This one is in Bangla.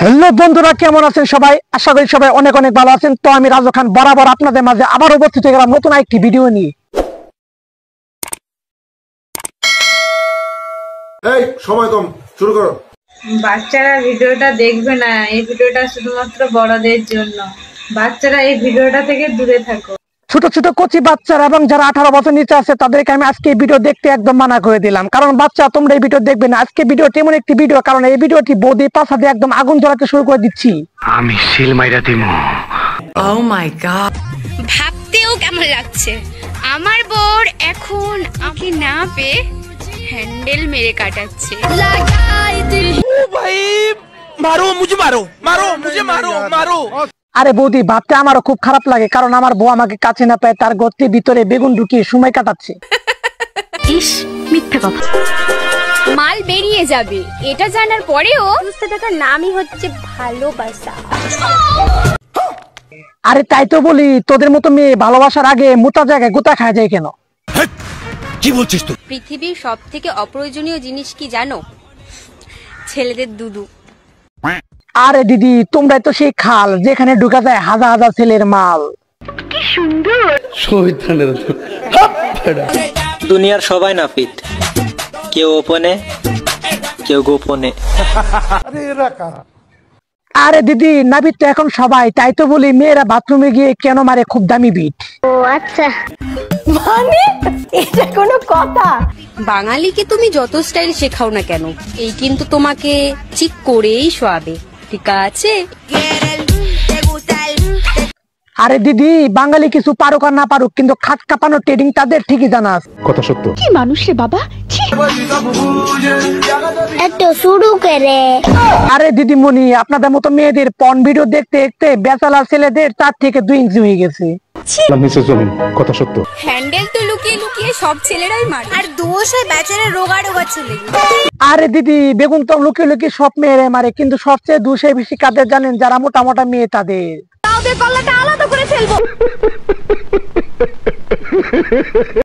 হ্যালো বন্ধুরা, কেমন আছেন সবাই? আশা করি সবাই অনেক অনেক ভালো আছেন। তো আমি রাজু খান বরাবর আপনাদের মাঝে আবার উপস্থিত হয়ে গেলাম নতুন একটি ভিডিও নিয়ে। এই সময় কম, শুরু করো। বাচ্চারা ভিডিওটা দেখবে না, এই ভিডিওটা শুধুমাত্র বড়দের জন্য। বাচ্চারা এই ভিডিওটা থেকে দূরে থাকো। ছোট ছোট কচি বাচ্চারা এবং যারা 18 বছর নিচে আছে তাদেরকে আমি আজকে এই ভিডিও দেখতে একদম মানা করে দিলাম, কারণ বাচ্চা তোমরা এই ভিডিও দেখবে না। আজকে ভিডিওটি এমন একটি ভিডিও, কারণ এই ভিডিওটি বৌদি পাশা দিয়ে একদম আগুন জ্বালাতে শুরু করে দিচ্ছি। আমি সিল মাইরা দিমু। Oh my god, ভাবতেও কেমন লাগছে, আমার বর এখন আমাকে না পেয়ে হ্যান্ডেল মেরে কাটাচ্ছে। আরে বৌদি, ভাবতে আমারও খুব খারাপ লাগে, কারণ আমার বউ আমাকে কাছে না পায় তার গর্তের ভিতরে বেগুন ঢুকিয়ে সময় কাটাচ্ছে। ইস, মিথ্যে কথা। মাল বেরিয়ে যাবে এটা জানার পরেও বুঝতে থাকার নামই হচ্ছে ভালোবাসা। আরে তাই তো বলি, তোদের মতো মেয়ে ভালোবাসার আগে মোটা জায়গায় গোতা খাওয়া যায় কেন? কি বলছিস তুই? পৃথিবীর সব থেকে অপ্রয়োজনীয় জিনিস কি জানো? ছেলেদের দুধু। আরে দিদি, তোমরাই তো সেই খাল যেখানে ঢুকা যায় হাজার হাজার ছেলের মাল। দুনিয়ার সবাই নাপিত, কেউ ওপেনে কেউ গোপনে। আরে দিদি, নাবিদ তো এখন সবাই, তাই তো বলি মেয়েরা বাথরুমে গিয়ে কেন মারে খুব দামি বিট। মানে এটা কোনো কথা? বাঙালিকে তুমি যত স্টাইল শেখাও না কেন, এই কিন্তু তোমাকে ঠিক করেই শোয়াবে, ঠিক আছে? আরে দিদি, বাঙালি কিছু পারুক আর না পারুক, কিন্তু খাট কাঁপানো ট্রেডিং তাদের ঠিকই জানা আছে। কথা সত্য। কি মানুষ রে বাবা, এত শুরু করে। আরে দিদিমণি, আপনাদের মতো মেয়েদের পর্ন ভিডিও দেখতে দেখতে বেচালার ছেলেদের 4 থেকে 2 ইঞ্চি হয়ে গেছে। কথা সত্য। হ্যান্ডেল তো লুকিয়ে লুকিয়ে সব ছেলেরাই মারে, আর দোষ হয় বেচারা রোগা রোগা ছেলে। আরে দিদি, বেগুন তো লুকিয়ে লুকিয়ে সব মেয়েরাই মারে, কিন্তু সবচেয়ে দোষে বেশি কাদের জানেন? যারা মোটা মোটা মেয়ে তাদের। তাদের গলাটা আলাদা করে ফেলবো।